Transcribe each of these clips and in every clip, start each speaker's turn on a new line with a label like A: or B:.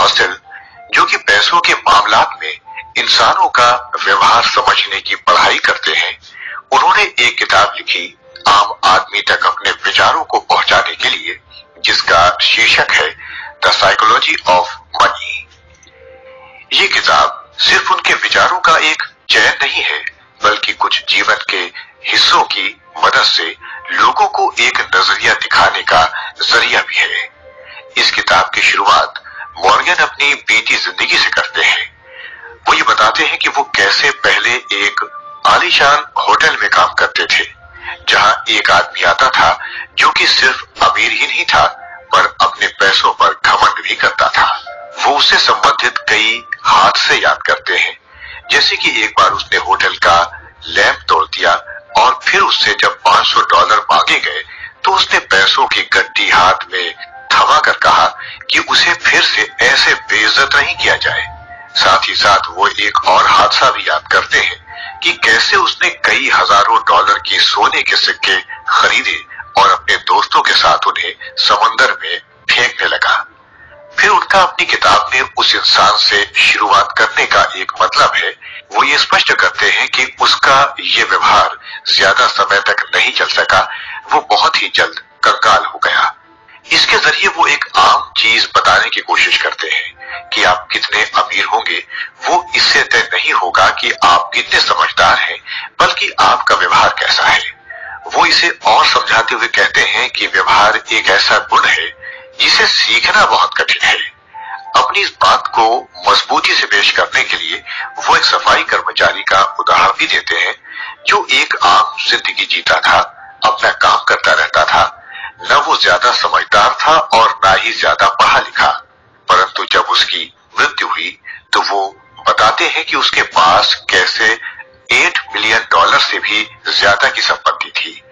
A: Hostel, जो कि पैसों के मामलात में इंसानों का व्यवहार समझने की पढ़ाई करते हैं, उन्होंने एक किताब लिखी आम आदमी तक अपने विचारों को पहुंचाने के लिए, जिसका शीर्षक है द साइकोलॉजी ऑफ मनी। ये किताब सिर्फ उनके विचारों का एक चयन नहीं है, बल्कि कुछ जीवन के हिस्सों की मदद से लोगों को एक नजरिया दिखाने का जरिया भी है। इस किताब की शुरुआत मॉर्गन अपनी बीती जिंदगी से करते हैं। वो ये बताते हैं कि वो कैसे पहले एक आलीशान होटल में काम करते थे, जहां एक आदमी आता था जो कि सिर्फ अमीर ही नहीं था, पर अपने पैसों पर घमंड भी करता था। वो उससे संबंधित कई हादसे याद करते हैं, जैसे कि एक बार उसने होटल का लैंप तोड़ दिया और फिर उससे जब $500 मांगे गए तो उसने पैसों की गड्डी हाथ में थमा कर कहा कि उसे फिर से ऐसे बेइज्जत नहीं किया जाए। साथ ही साथ वो एक और हादसा भी याद करते हैं कि कैसे उसने कई हजारों डॉलर की सोने के सिक्के खरीदे और अपने दोस्तों के साथ उन्हें समंदर में फेंकने लगा। फिर उनका अपनी किताब में उस इंसान से शुरुआत करने का एक मतलब है। वो ये स्पष्ट करते हैं कि उसका ये व्यवहार ज्यादा समय तक नहीं चल सका, वो बहुत ही जल्द कंगाल हो गया। इसके जरिए वो एक आम चीज बताने की कोशिश करते हैं कि आप कितने अमीर होंगे, वो इससे तय नहीं होगा कि आप कितने समझदार हैं, बल्कि आपका व्यवहार कैसा है। वो इसे और समझाते हुए कहते हैं कि व्यवहार एक ऐसा गुण है जिसे सीखना बहुत कठिन है। अपनी इस बात को मजबूती से पेश करने के लिए वो एक सफाई कर्मचारी का उदाहरण भी देते हैं, जो एक आम जिंदगी जीता था, अपना काम करता रहता था। न वो ज्यादा समझदार था और न ही ज्यादा पढ़ा लिखा, परंतु जब उसकी मृत्यु हुई तो वो बताते हैं कि उसके पास कैसे $8 मिलियन से भी ज्यादा की संपत्ति थी।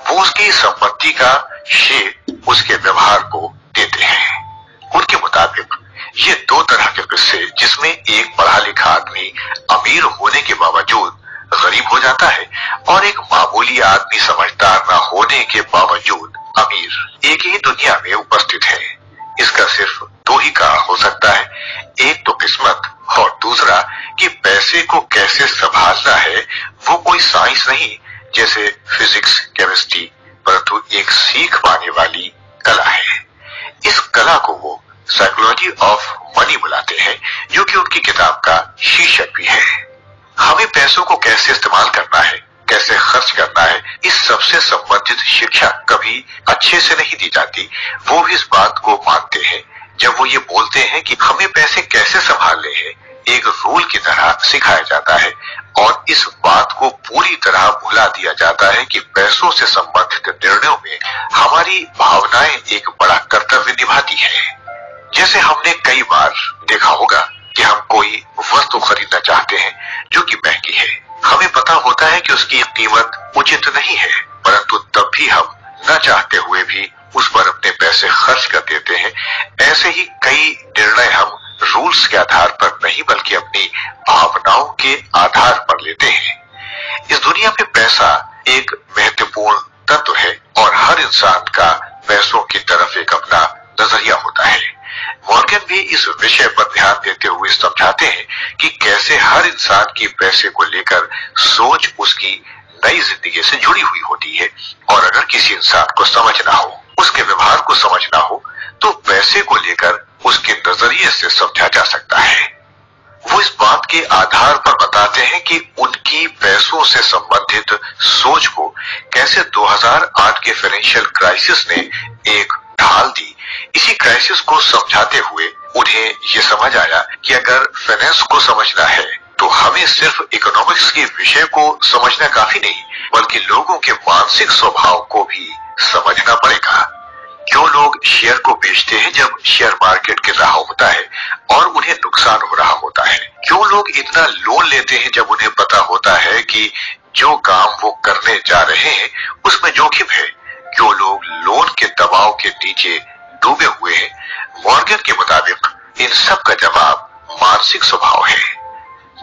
A: वो उसकी संपत्ति का श्रेय उसके व्यवहार को देते हैं। उनके मुताबिक ये दो तरह के किस्से, जिसमें एक पढ़ा लिखा आदमी अमीर होने के बावजूद गरीब हो जाता है और एक मामूली आदमी समझदार न होने के बावजूद अमीर, एक ही दुनिया में उपस्थित है। इसका सिर्फ दो ही कारण हो सकता है, एक तो किस्मत और दूसरा कि पैसे को कैसे संभालना है। वो कोई साइंस नहीं जैसे फिजिक्स, केमिस्ट्री, परंतु एक सीख पाने वाली कला है। इस कला को वो साइकोलॉजी ऑफ मनी बुलाते हैं, जो कि उनकी किताब का शीर्षक भी है। हमें पैसों को कैसे इस्तेमाल करना है, कैसे खर्च करना है, इस सबसे संबंधित शिक्षा कभी अच्छे से नहीं दी जाती। वो भी इस बात को मानते हैं जब वो ये बोलते हैं कि हमें पैसे कैसे संभालने हैं एक रूल की तरह सिखाया जाता है, और इस बात को पूरी तरह भुला दिया जाता है कि पैसों से संबंधित निर्णयों में हमारी भावनाएं एक बड़ा कर्तव्य निभाती है। जैसे हमने कई बार देखा होगा कि हम कोई वस्तु खरीदना चाहते हैं जो कि महंगी है। हमें पता होता है कि उसकी कीमत उचित नहीं है, परंतु तब भी हम न चाहते हुए भी उस पर अपने पैसे खर्च कर देते हैं। ऐसे ही कई निर्णय हम रूल्स के आधार पर नहीं, बल्कि अपनी भावनाओं के आधार पर लेते हैं। इस दुनिया में पैसा एक महत्वपूर्ण तत्व है और हर इंसान का पैसों की तरफ एक अपना नजरिया होता है। मॉर्गन भी इस विषय पर ध्यान देते हुए समझाते हैं कि कैसे हर इंसान की पैसे को लेकर सोच उसकी नई जिंदगी से जुड़ी हुई होती है, और अगर किसी इंसान को समझना हो, उसके व्यवहार को समझना हो, तो पैसे को लेकर उसके नजरिए से समझा जा सकता है। वो इस बात के आधार पर बताते हैं कि उनकी पैसों से संबंधित सोच को कैसे 2008 के फाइनेंशियल क्राइसिस ने एक ढाल दी। इसी क्राइसिस को समझाते हुए उन्हें ये समझ आया कि अगर फाइनेंस को समझना है तो हमें सिर्फ इकोनॉमिक्स के विषय को समझना काफी नहीं, बल्कि लोगों के मानसिक स्वभाव को भी समझना पड़ेगा। क्यों लोग शेयर को बेचते हैं जब शेयर मार्केट गिर रहा होता है और उन्हें नुकसान हो रहा होता है? क्यों लोग इतना लोन लेते हैं जब उन्हें पता होता है कि जो काम वो करने जा रहे हैं उसमें जोखिम है? क्यों लोग लोन के दबाव के नीचे डूबे हुए हैं? मॉर्गन के मुताबिक इन सब का जवाब मानसिक स्वभाव है।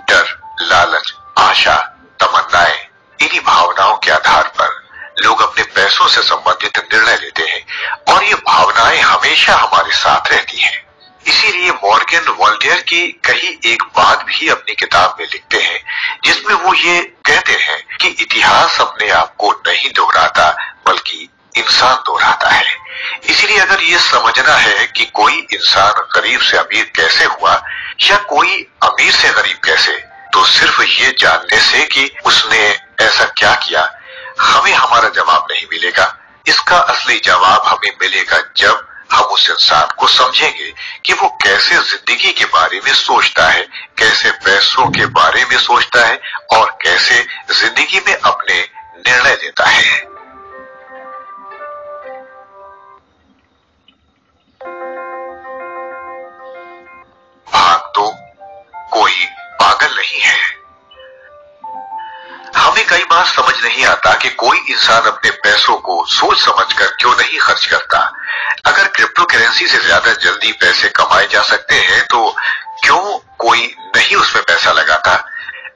A: डर, लालच, आशा, तमन्नाएं, इन्हीं भावनाओं के आधार पर लोग अपने पैसों से संबंधित निर्णय लेते हैं और ये भावनाएं हमेशा हमारे साथ रहती हैं। इसीलिए मॉर्गन वोल्टेयर की कही एक बात भी अपनी किताब में लिखते हैं, जिसमें वो ये कहते हैं कि इतिहास अपने आप को नहीं दोहराता बल्कि इंसान दोहराता है। इसीलिए अगर ये समझना है कि कोई इंसान गरीब से अमीर कैसे हुआ या कोई अमीर से गरीब कैसे, तो सिर्फ ये जानने से कि उसने ऐसा क्या किया हमें हमारा जवाब नहीं मिलेगा। इसका असली जवाब हमें मिलेगा जब हम उस इंसान को समझेंगे कि वो कैसे जिंदगी के बारे में सोचता है, कैसे पैसों के बारे में सोचता है और कैसे जिंदगी में अपने निर्णय लेता है। भाग 2, कोई पागल नहीं है। हमें कई बार समझ नहीं आता कि कोई इंसान अपने पैसों को सोच समझकर क्यों नहीं खर्च करता। अगर क्रिप्टो करेंसी से ज्यादा जल्दी पैसे कमाए जा सकते हैं तो क्यों कोई नहीं उसमें पैसा लगाता?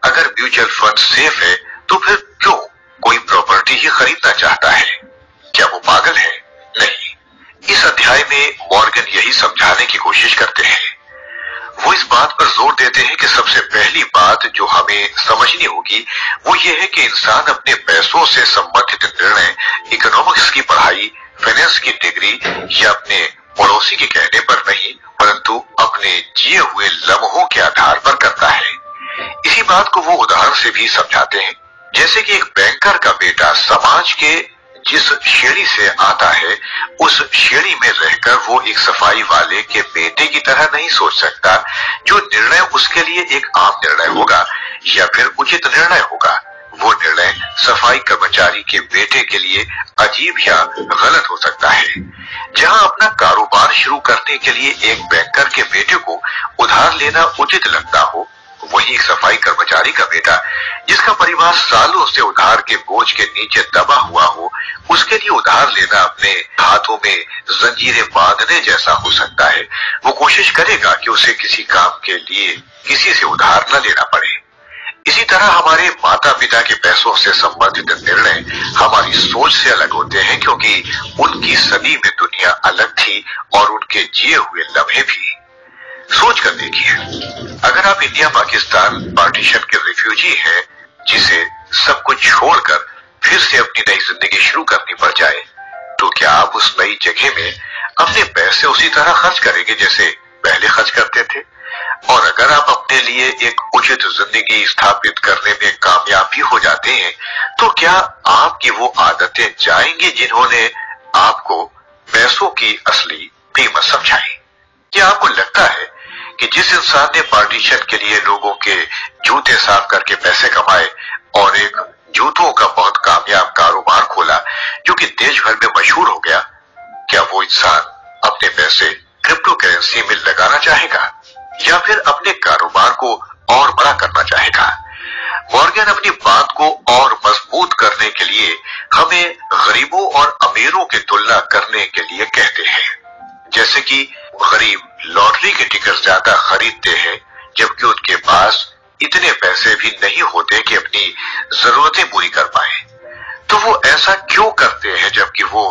A: अगर म्यूचुअल फंड सेफ है तो फिर क्यों कोई प्रॉपर्टी ही खरीदना चाहता है? क्या वो पागल है? नहीं। इस अध्याय में मॉर्गन यही समझाने की कोशिश करते हैं। वो इस बात पर जोर देते हैं कि सबसे पहली बात जो हमें समझनी होगी वो ये है कि इंसान अपने पैसों से संबंधित निर्णय इकोनॉमिक्स की पढ़ाई, फाइनेंस की डिग्री या अपने पड़ोसी के कहने पर नहीं, परंतु अपने जिए हुए लम्हों के आधार पर करता है। इसी बात को वो उदाहरण से भी समझाते हैं, जैसे कि एक बैंकर का बेटा समाज के जिस श्रेणी से आता है उस श्रेणी में रहकर वो एक सफाई वाले के बेटे की तरह नहीं सोच सकता। जो निर्णय उसके लिए एक आम निर्णय होगा या फिर उचित निर्णय होगा, वो निर्णय सफाई कर्मचारी के बेटे के लिए अजीब या गलत हो सकता है। जहां अपना कारोबार शुरू करने के लिए एक बैंकर के बेटे को उधार लेना उचित लगता हो, वही एक सफाई कर्मचारी का बेटा जिसका परिवार सालों से उधार के बोझ के नीचे दबा हुआ हो, उसके लिए उधार लेना अपने हाथों में जंजीरें बांधने जैसा हो सकता है। वो कोशिश करेगा कि उसे किसी काम के लिए किसी से उधार न लेना पड़े। इसी तरह हमारे माता पिता के पैसों से संबंधित निर्णय हमारी सोच से अलग होते हैं, क्योंकि उनकी सदी में दुनिया अलग थी और उनके जिए हुए लम्हे भी। सोच कर देखिए, अगर आप इंडिया पाकिस्तान पार्टीशन के रिफ्यूजी हैं जिसे सब कुछ छोड़कर फिर से अपनी नई जिंदगी शुरू करनी पड़ जाए, तो क्या आप उस नई जगह में अपने पैसे उसी तरह खर्च करेंगे जैसे पहले खर्च करते थे? और अगर आप अपने लिए एक उचित जिंदगी स्थापित करने में कामयाब भी हो जाते हैं, तो क्या आपकी वो आदतें जाएंगी जिन्होंने आपको पैसों की असली कीमत समझाई? क्या आपको लगता है कि जिस इंसान ने पार्टीशन के लिए लोगों के जूते साफ करके पैसे कमाए और एक जूतों का बहुत कामयाब कारोबार खोला जो कि देश भर में मशहूर हो गया, क्या वो इंसान अपने पैसे क्रिप्टो करेंसी में लगाना चाहेगा या फिर अपने कारोबार को और बड़ा करना चाहेगा? मॉर्गन अपनी बात को और मजबूत करने के लिए हमें गरीबों और अमीरों की तुलना करने के लिए कहते हैं। जैसे कि गरीब लॉटरी के टिकट ज्यादा खरीदते हैं जबकि उनके पास इतने पैसे भी नहीं होते कि अपनी जरूरतें पूरी कर पाए। तो वो ऐसा क्यों करते हैं जबकि वो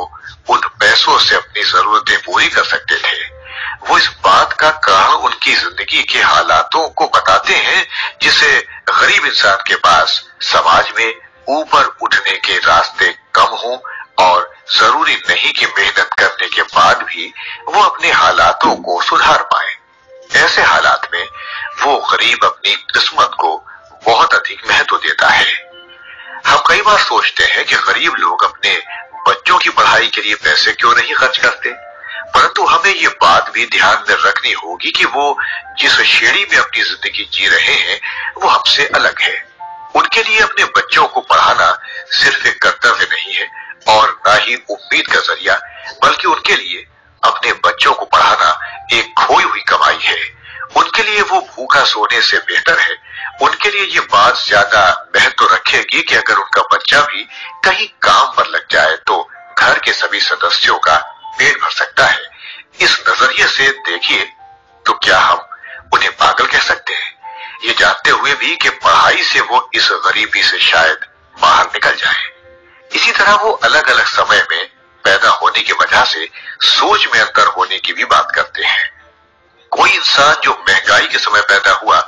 A: उन पैसों से अपनी जरूरतें पूरी कर सकते थे? वो इस बात का कारण उनकी जिंदगी के हालातों को बताते हैं जिसे गरीब इंसान के पास समाज में ऊपर उठने के रास्ते कम हों और जरूरी नहीं कि मेहनत करने के बाद भी वो अपने हालातों को सुधार पाए। ऐसे हालात में वो गरीब अपनी किस्मत को बहुत अधिक महत्व देता है। हम कई बार सोचते हैं कि गरीब लोग अपने बच्चों की पढ़ाई के लिए पैसे क्यों नहीं खर्च करते, परंतु हमें ये बात भी ध्यान में रखनी होगी कि वो जिस श्रेणी में अपनी जिंदगी जी रहे हैं वो हमसे अलग है। उनके लिए अपने बच्चों को पढ़ाना सिर्फ एक कर्तव्य नहीं है और ना ही उम्मीद का जरिया, बल्कि उनके लिए अपने बच्चों को पढ़ाना एक खोई हुई कमाई है। उनके लिए वो भूखा सोने से बेहतर है। उनके लिए ये बात ज्यादा महत्व रखेगी कि अगर उनका बच्चा भी कहीं काम पर लग जाए तो घर के सभी सदस्यों का पेट भर सकता है। इस नजरिए से देखिए तो क्या हम उन्हें पागल कह सकते हैं, ये जानते हुए भी कि पढ़ाई से वो इस गरीबी से शायद बाहर निकल जाए। इसी तरह वो अलग अलग समय में पैदा होने की वजह से सोच में अंतर होने की भी बात करते हैं। कोई इंसान जो महंगाई के समय पैदा हुआ,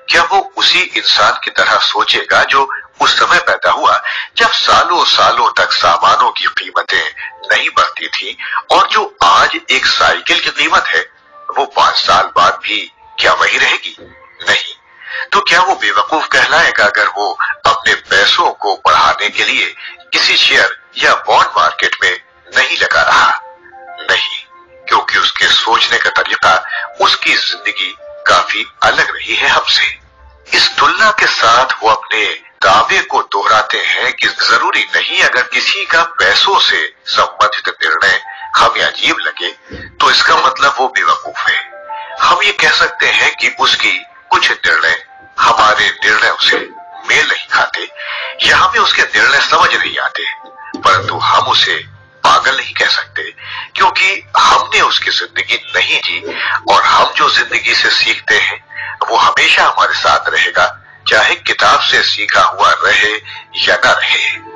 A: क्या वो उसी इंसान की तरह सोचेगा जो उस समय पैदा हुआ जब सालों सालों तक सामानों की कीमतें नहीं बढ़ती थी, और जो आज एक साइकिल की कीमत है वो 5 साल बाद भी क्या वही रहेगी? नहीं। तो क्या वो बेवकूफ कहलाएगा अगर वो अपने पैसों को बढ़ाने के लिए किसी शेयर या बॉन्ड मार्केट में नहीं लगा रहा? नहीं, क्योंकि उसके सोचने का तरीका, उसकी जिंदगी काफी अलग रही है हमसे। इस तुलना के साथ वो अपने दावे को दोहराते हैं कि जरूरी नहीं अगर किसी का पैसों से संबंधित निर्णय हमें अजीब लगे तो इसका मतलब वो बेवकूफ है। हम ये कह सकते हैं कि उसकी कुछ निर्णय हमारे निर्णयों से मेल नहीं खाते या हमें उसके निर्णय समझ नहीं आते, परंतु हम उसे पागल नहीं कह सकते क्योंकि हमने उसकी जिंदगी नहीं जी, और हम जो जिंदगी से सीखते हैं वो हमेशा हमारे साथ रहेगा, चाहे किताब से सीखा हुआ रहे या न रहे।